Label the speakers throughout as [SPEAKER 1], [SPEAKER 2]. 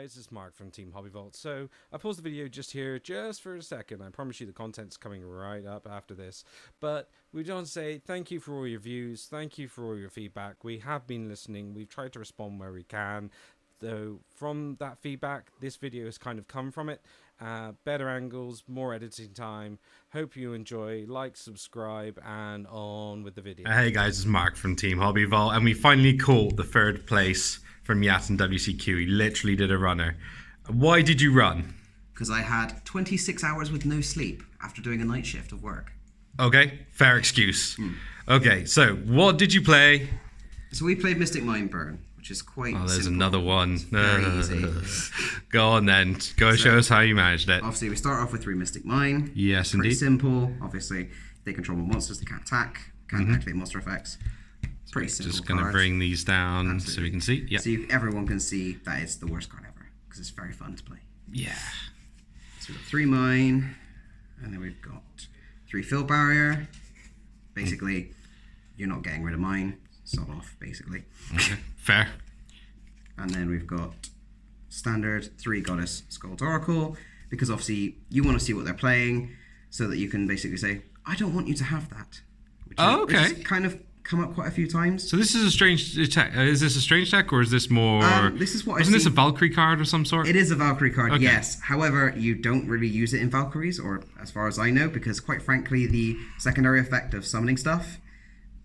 [SPEAKER 1] guys, it's Mark from Team Hobby Vault. So I paused the video just here, just for a second. I promise you the content's coming right up after this. But we don't say thank you for all your views, thank you for all your feedback. We have been listening, we've tried to respond where we can. Though from that feedback, this video has kind of come from it. Better angles, more editing time. Hope you enjoy. Like, subscribe, and on with the video.
[SPEAKER 2] Hey guys, it's Mark from Team Hobby Vault, and we finally caught the third place from Yatton WCQ. He literally did a runner. Why did you run?
[SPEAKER 3] Because I had 26 hours with no sleep after doing a night shift of work.
[SPEAKER 2] Okay, fair excuse. Okay, so what did you play?
[SPEAKER 3] So we played Mystic Mind Burn, which is quite
[SPEAKER 2] Oh, there's
[SPEAKER 3] simple.
[SPEAKER 2] another one.
[SPEAKER 3] Very easy.
[SPEAKER 2] Go on then. Show us how you managed it.
[SPEAKER 3] Obviously, we start off with 3 Mystic Mine.
[SPEAKER 2] Yes,
[SPEAKER 3] Pretty
[SPEAKER 2] indeed.
[SPEAKER 3] simple. Obviously, they control more monsters. They can't attack. Can't activate monster effects. Pretty simple.
[SPEAKER 2] Just going to
[SPEAKER 3] card.
[SPEAKER 2] bring these down
[SPEAKER 3] Absolutely.
[SPEAKER 2] so we can see. Yeah.
[SPEAKER 3] So everyone can see that it's the worst card ever because it's very fun to play.
[SPEAKER 2] Yeah.
[SPEAKER 3] So we've got 3 Mine, and then we've got 3 Fill Barrier. Basically, you're not getting rid of mine. Sod off, basically.
[SPEAKER 2] Okay. Fair.
[SPEAKER 3] And then we've got standard 3 Goddess Skull's Oracle, because obviously you want to see what they're playing, so that you can basically say, I don't want you to have that. Which
[SPEAKER 2] Okay.
[SPEAKER 3] Which has kind of come up quite a few times.
[SPEAKER 2] So this is a strange tech. Is this a strange tech, or is this more?
[SPEAKER 3] This is what I've
[SPEAKER 2] Wasn't this a
[SPEAKER 3] seen.
[SPEAKER 2] Valkyrie card of some sort?
[SPEAKER 3] It is a Valkyrie card,
[SPEAKER 2] Okay.
[SPEAKER 3] yes. However, you don't really use it in Valkyries, or as far as I know, because quite frankly, the secondary effect of summoning stuff,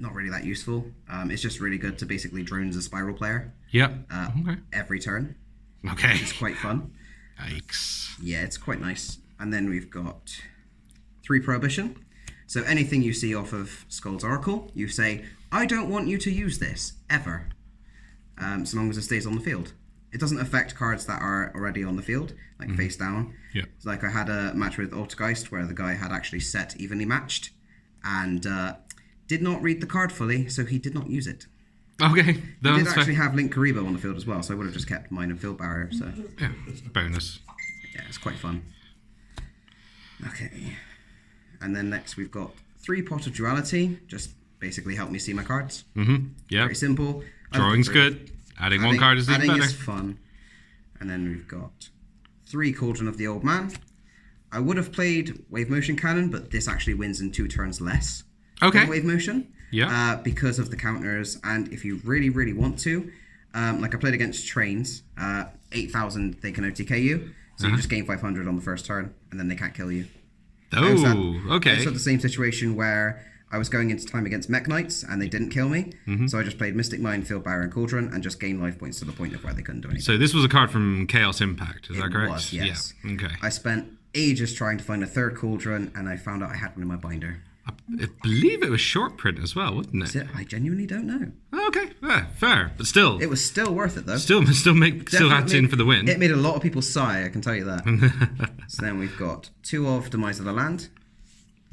[SPEAKER 3] not really that useful. It's just really good to basically drone as a spiral player.
[SPEAKER 2] Yeah. Okay.
[SPEAKER 3] Every turn.
[SPEAKER 2] Okay.
[SPEAKER 3] It's quite fun.
[SPEAKER 2] Yikes.
[SPEAKER 3] Yeah, it's quite nice. And then we've got 3 Prohibition. So anything you see off of Skull's Oracle, you say, I don't want you to use this, ever. So long as it stays on the field. It doesn't affect cards that are already on the field, like face down.
[SPEAKER 2] Yeah.
[SPEAKER 3] So like I had a match with Altergeist where the guy had actually set evenly matched and did not read the card fully, so he did not use it.
[SPEAKER 2] Okay.
[SPEAKER 3] He did
[SPEAKER 2] That's
[SPEAKER 3] actually
[SPEAKER 2] fair.
[SPEAKER 3] have Link Karibo on the field as well, so I would have just kept mine and Field Barrier. So
[SPEAKER 2] Yeah. It's a bonus.
[SPEAKER 3] yeah, it's quite fun. Okay. And then next we've got 3 Pot of Duality, just basically help me see my cards.
[SPEAKER 2] Yeah.
[SPEAKER 3] Very simple.
[SPEAKER 2] Drawing's good. Adding one card is even
[SPEAKER 3] adding
[SPEAKER 2] better.
[SPEAKER 3] is fun. And then we've got 3 Cauldron of the Old Man. I would have played Wave Motion Cannon, but this actually wins in 2 turns less
[SPEAKER 2] Okay.
[SPEAKER 3] than Wave Motion.
[SPEAKER 2] Yeah.
[SPEAKER 3] Because of the counters, and if you really, really want to, like I played against Trains, 8,000 they can OTK you, so you just gain 500 on the first turn, and then they can't kill you. I
[SPEAKER 2] Okay.
[SPEAKER 3] just had the same situation where I was going into time against Mech Knights and they didn't kill me. So I just played Mystic Mind, Field Barrier, and Cauldron and just gained life points to the point of where they couldn't do anything.
[SPEAKER 2] So this was a card from Chaos Impact, is that correct?
[SPEAKER 3] It was, yes.
[SPEAKER 2] Yeah. Okay.
[SPEAKER 3] I spent ages trying to find a 3rd Cauldron and I found out I had one in my binder.
[SPEAKER 2] I believe it was short print as well, wasn't it?
[SPEAKER 3] That's it. I genuinely don't know.
[SPEAKER 2] Okay. Yeah, fair. But still.
[SPEAKER 3] It was still worth it though.
[SPEAKER 2] Still adds in for the win.
[SPEAKER 3] It made a lot of people sigh, I can tell you that. So then we've got 2 of Demise of the Land.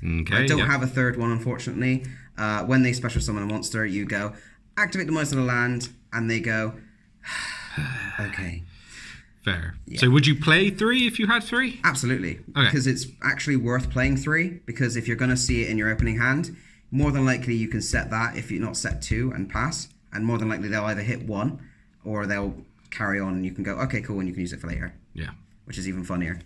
[SPEAKER 2] Okay.
[SPEAKER 3] I don't
[SPEAKER 2] yeah.
[SPEAKER 3] have a 3rd one, unfortunately. When they special summon a monster, you go, activate Demise of the Land, and they go, okay.
[SPEAKER 2] Fair. So would you play 3 if you had 3?
[SPEAKER 3] Absolutely.
[SPEAKER 2] Okay.
[SPEAKER 3] Because it's actually worth playing 3, because if you're going to see it in your opening hand, more than likely you can set that if you're not set 2 and pass, and more than likely they'll either hit 1, or they'll carry on and you can go, okay, cool, and you can use it for later.
[SPEAKER 2] Yeah.
[SPEAKER 3] Which is even funnier.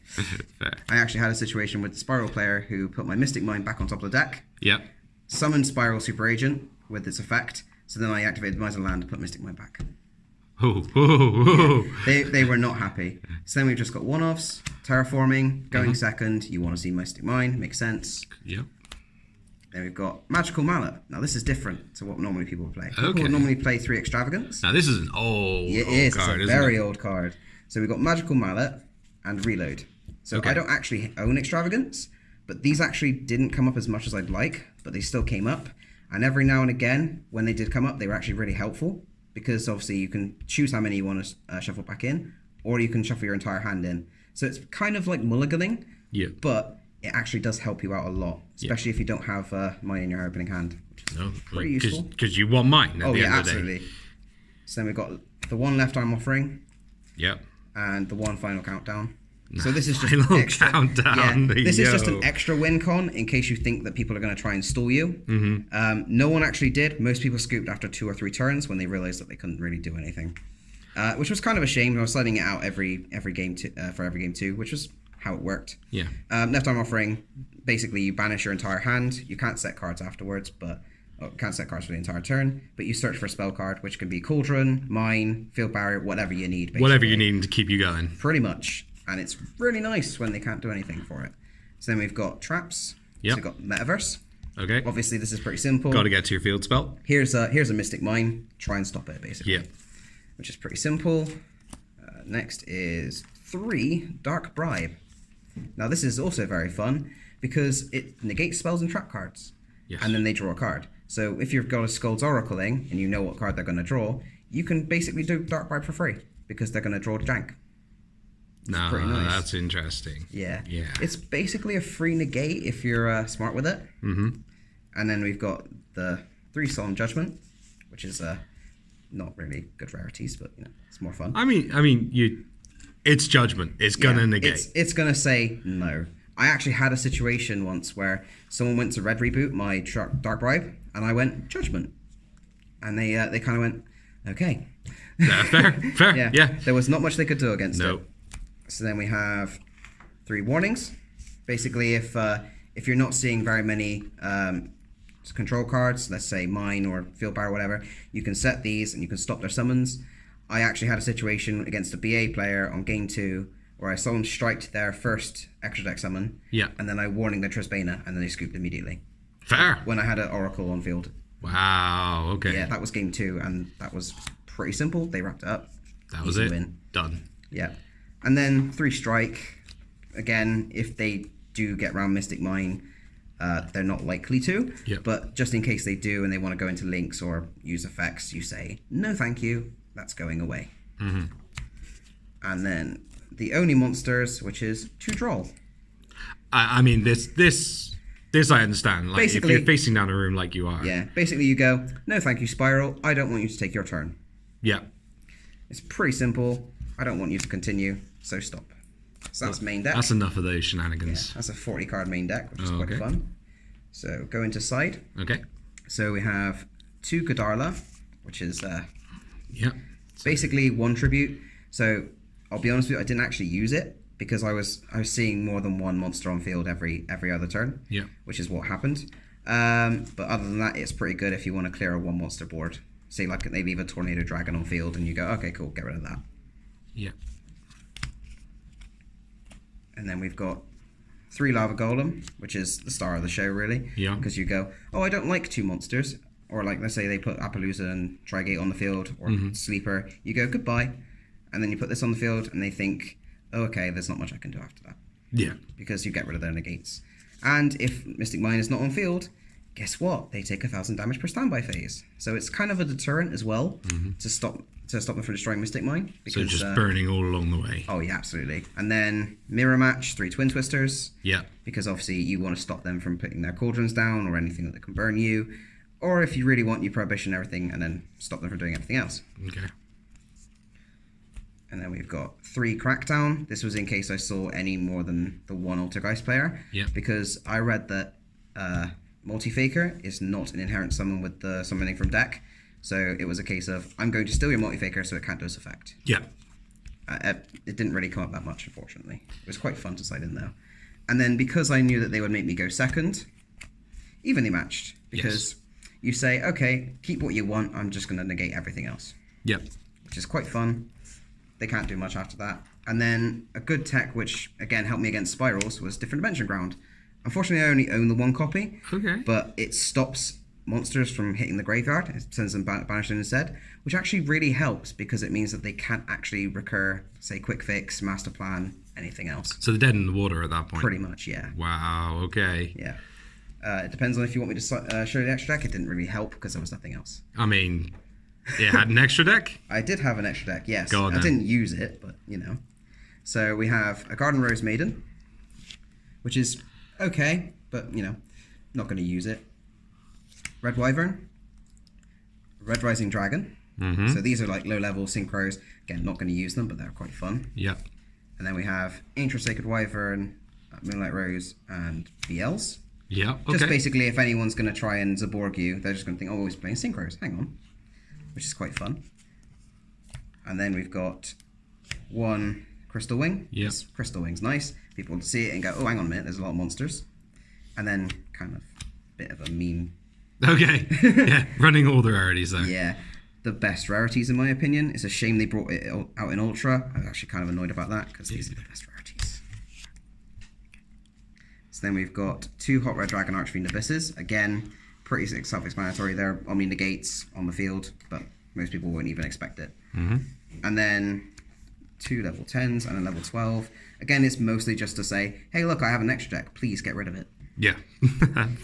[SPEAKER 2] Fair.
[SPEAKER 3] I actually had a situation with the Spiral player who put my Mystic Mine back on top of the deck,
[SPEAKER 2] Yep.
[SPEAKER 3] summoned Spiral Super Agent with its effect, so then I activated Demise of the Land and put Mystic Mine back.
[SPEAKER 2] Oh.
[SPEAKER 3] They were not happy. So then we've just got one-offs, Terraforming, going second, you want to see Mystic Mine, makes sense.
[SPEAKER 2] Yep.
[SPEAKER 3] Then we've got Magical Mallet. Now this is different to what normally people would play. People
[SPEAKER 2] Okay.
[SPEAKER 3] would normally play 3 Extravagance.
[SPEAKER 2] Now this is an old
[SPEAKER 3] It is,
[SPEAKER 2] card,
[SPEAKER 3] it's a
[SPEAKER 2] isn't
[SPEAKER 3] very
[SPEAKER 2] it?
[SPEAKER 3] old card. So we've got Magical Mallet and Reload. So
[SPEAKER 2] Okay.
[SPEAKER 3] I don't actually own Extravagance, but these actually didn't come up as much as I'd like, but they still came up. And every now and again, when they did come up, they were actually really helpful, because obviously you can choose how many you want to shuffle back in, or you can shuffle your entire hand in. So it's kind of like mulliganing,
[SPEAKER 2] Yeah.
[SPEAKER 3] but it actually does help you out a lot, especially if you don't have mine in your opening hand, which is
[SPEAKER 2] No,
[SPEAKER 3] pretty useful.
[SPEAKER 2] Because you want mine at
[SPEAKER 3] Oh
[SPEAKER 2] the
[SPEAKER 3] yeah,
[SPEAKER 2] end of the day.
[SPEAKER 3] absolutely. So then we've got the 1 left arm offering,
[SPEAKER 2] Yep.
[SPEAKER 3] and the 1 final countdown. So this is just
[SPEAKER 2] Final
[SPEAKER 3] extra.
[SPEAKER 2] countdown,
[SPEAKER 3] Yeah, this is just
[SPEAKER 2] yo.
[SPEAKER 3] an extra win con in case you think that people are going to try and stall you. No one actually did. Most people scooped after 2 or 3 turns when they realized that they couldn't really do anything. which was kind of a shame. I was letting it out every game for every game too, which was how it worked.
[SPEAKER 2] Yeah.
[SPEAKER 3] Left arm offering, basically you banish your entire hand. You can't set cards afterwards, but can't set cards for the entire turn. But you search for a spell card, which can be Cauldron, Mine, Field Barrier, whatever you need. Basically.
[SPEAKER 2] Whatever you need to keep you going.
[SPEAKER 3] Pretty much, and it's really nice when they can't do anything for it. So then we've got traps.
[SPEAKER 2] Yep.
[SPEAKER 3] So we've got Metaverse.
[SPEAKER 2] Okay.
[SPEAKER 3] Obviously, this is pretty simple.
[SPEAKER 2] Got to get to your field spell.
[SPEAKER 3] Here's a Mystic Mine. Try and stop it, basically.
[SPEAKER 2] Yeah.
[SPEAKER 3] Which is pretty simple. Next is 3 Dark Bribe. Now this is also very fun because it negates spells and trap cards.
[SPEAKER 2] Yes.
[SPEAKER 3] And then they draw a card. So if you've got a Skuld's Oracling and you know what card they're going to draw, you can basically do Dark Bribe for free because they're going to draw the jank.
[SPEAKER 2] No,
[SPEAKER 3] pretty nice.
[SPEAKER 2] That's interesting.
[SPEAKER 3] Yeah.
[SPEAKER 2] Yeah.
[SPEAKER 3] It's basically a free negate if you're smart with it.
[SPEAKER 2] Mm-hmm.
[SPEAKER 3] And then we've got the 3 Solemn Judgment, which is not really good rarities, but it's more fun.
[SPEAKER 2] I mean, it's judgment. It's gonna negate.
[SPEAKER 3] It's gonna say no. I actually had a situation once where someone went to red reboot my Dark Bribe, and I went Judgment, and they kind of went, okay.
[SPEAKER 2] Fair. Yeah.
[SPEAKER 3] There was not much they could do against
[SPEAKER 2] No.
[SPEAKER 3] it. So then we have 3 warnings. Basically, if you're not seeing very many control cards, let's say Mine or Field Barrier or whatever, you can set these and you can stop their summons. I actually had a situation against a BA player on game 2 where I saw them strike their first extra deck summon, and then I warning their Trisbana, and then they scooped immediately.
[SPEAKER 2] Fair.
[SPEAKER 3] When I had an Oracle on field.
[SPEAKER 2] Wow. Okay.
[SPEAKER 3] Yeah, that was game 2, and that was pretty simple. They wrapped it up.
[SPEAKER 2] That was
[SPEAKER 3] Easy
[SPEAKER 2] it.
[SPEAKER 3] win.
[SPEAKER 2] Done.
[SPEAKER 3] Yeah. And then 3 Strike. Again, if they do get around Mystic Mine, they're not likely to.
[SPEAKER 2] Yep.
[SPEAKER 3] But just in case they do and they want to go into links or use effects, you say, no thank you, that's going away.
[SPEAKER 2] Mm-hmm.
[SPEAKER 3] And then the only monsters, which is 2 Draw.
[SPEAKER 2] I mean, this I understand. Like,
[SPEAKER 3] Basically,
[SPEAKER 2] if you're facing down a room like you are.
[SPEAKER 3] Yeah, basically you go, no thank you, Spiral, I don't want you to take your turn.
[SPEAKER 2] Yeah.
[SPEAKER 3] It's pretty simple. I don't want you to continue, so stop. So that's main deck.
[SPEAKER 2] That's enough of those shenanigans.
[SPEAKER 3] Yeah, that's a 40 card main deck, which is quite
[SPEAKER 2] okay.
[SPEAKER 3] fun. So go into side.
[SPEAKER 2] Okay.
[SPEAKER 3] So we have 2 Godarla, which is
[SPEAKER 2] Yeah.
[SPEAKER 3] basically 1 tribute. So I'll be honest with you, I didn't actually use it because I was seeing more than 1 monster on field every other turn.
[SPEAKER 2] Yeah.
[SPEAKER 3] Which is what happened. But other than that, it's pretty good if you want to clear a 1 monster board. Say like they leave a Tornado Dragon on field and you go, okay, cool, get rid of that.
[SPEAKER 2] Yeah.
[SPEAKER 3] And then we've got 3 Lava Golem, which is the star of the show, really.
[SPEAKER 2] Yeah.
[SPEAKER 3] Because you go, oh, I don't like 2 monsters. Or like, let's say they put Appaloosa and Trigate on the field, or Sleeper. You go, goodbye. And then you put this on the field, and they think, oh, okay, there's not much I can do after that.
[SPEAKER 2] Yeah.
[SPEAKER 3] Because you get rid of their negates. And if Mystic Mine is not on field, guess what? They take 1,000 damage per standby phase. So it's kind of a deterrent as well to stop them from destroying Mystic Mine. Because,
[SPEAKER 2] So just burning all along the way.
[SPEAKER 3] Oh, yeah, absolutely. And then Mirror Match, 3 Twin Twisters.
[SPEAKER 2] Yeah.
[SPEAKER 3] Because obviously you want to stop them from putting their cauldrons down or anything that can burn you. Or if you really want, you prohibition everything and then stop them from doing everything else.
[SPEAKER 2] Okay.
[SPEAKER 3] And then we've got 3 Crackdown. This was in case I saw any more than the 1 Altergeist player.
[SPEAKER 2] Yeah.
[SPEAKER 3] Because I read that Multi-Faker is not an inherent summon with the summoning from deck. So it was a case of, I'm going to steal your Multi-Faker so it can't do its effect.
[SPEAKER 2] Yeah.
[SPEAKER 3] It didn't really come up that much, unfortunately. It was quite fun to side in though. And then because I knew that they would make me go second, evenly matched. Because you say, okay, keep what you want, I'm just going to negate everything else.
[SPEAKER 2] Yep.
[SPEAKER 3] Which is quite fun. They can't do much after that. And then a good tech, which again helped me against spirals, was Different Dimension Ground. Unfortunately, I only own the 1 copy.
[SPEAKER 2] Okay.
[SPEAKER 3] But it stops monsters from hitting the graveyard. It sends them banished instead, which actually really helps because it means that they can't actually recur, say, Quick Fix, Master Plan, anything else.
[SPEAKER 2] So they're dead in the water at that point.
[SPEAKER 3] Pretty much, yeah.
[SPEAKER 2] Wow. Okay.
[SPEAKER 3] Yeah. It depends on if you want me to show the extra deck. It didn't really help because there was nothing else.
[SPEAKER 2] I mean, it had an extra deck?
[SPEAKER 3] I did have an extra deck, yes.
[SPEAKER 2] Go on,
[SPEAKER 3] I
[SPEAKER 2] then.
[SPEAKER 3] didn't use it, but, you know. So we have a Garden Rose Maiden, which is okay, but, you know, not going to use it. Red Wyvern, Red Rising Dragon.
[SPEAKER 2] Mm-hmm.
[SPEAKER 3] So these are like low-level synchros. Again, not going to use them, but they're quite fun.
[SPEAKER 2] Yep.
[SPEAKER 3] And then we have Ancient Sacred Wyvern, Moonlight Rose, and BLs.
[SPEAKER 2] Yep. Okay.
[SPEAKER 3] Just basically, if anyone's going to try and Zaborg you, they're just going to think, oh, he's playing synchros. Hang on. Which is quite fun. And then we've got 1 crystal wing.
[SPEAKER 2] Yep.
[SPEAKER 3] Crystal wing's nice. People see it and go, oh, hang on a minute, there's a lot of monsters. And then kind of a bit of a meme.
[SPEAKER 2] Okay. Yeah, running all the rarities there.
[SPEAKER 3] Yeah. The best rarities, in my opinion. It's a shame they brought it out in Ultra. I was actually kind of annoyed about that because these are the best rarities. So then we've got 2 Hot Red Dragon Archfiend Abysses. Again, pretty self-explanatory. They're Omni Negates on the field, but most people won't even expect it.
[SPEAKER 2] Mm-hmm.
[SPEAKER 3] And then 2 level 10s and a level 12. Again, it's mostly just to say, hey, look, I have an extra deck. Please get rid of it.
[SPEAKER 2] Yeah.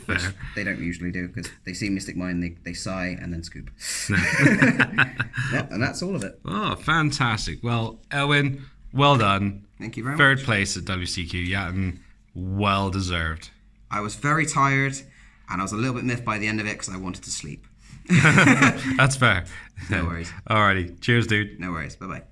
[SPEAKER 3] Which
[SPEAKER 2] Fair.
[SPEAKER 3] they don't usually do because they see Mystic Mine, they sigh and then scoop. Yep, and that's all of it.
[SPEAKER 2] Oh, fantastic. Well, Aelwyn, well done.
[SPEAKER 3] Thank you very
[SPEAKER 2] Third
[SPEAKER 3] much.
[SPEAKER 2] place at WCQ. Yatton, well deserved.
[SPEAKER 3] I was very tired and I was a little bit miffed by the end of it because I wanted to sleep.
[SPEAKER 2] That's fair.
[SPEAKER 3] No worries.
[SPEAKER 2] Alrighty. Cheers, dude.
[SPEAKER 3] No worries. Bye-bye.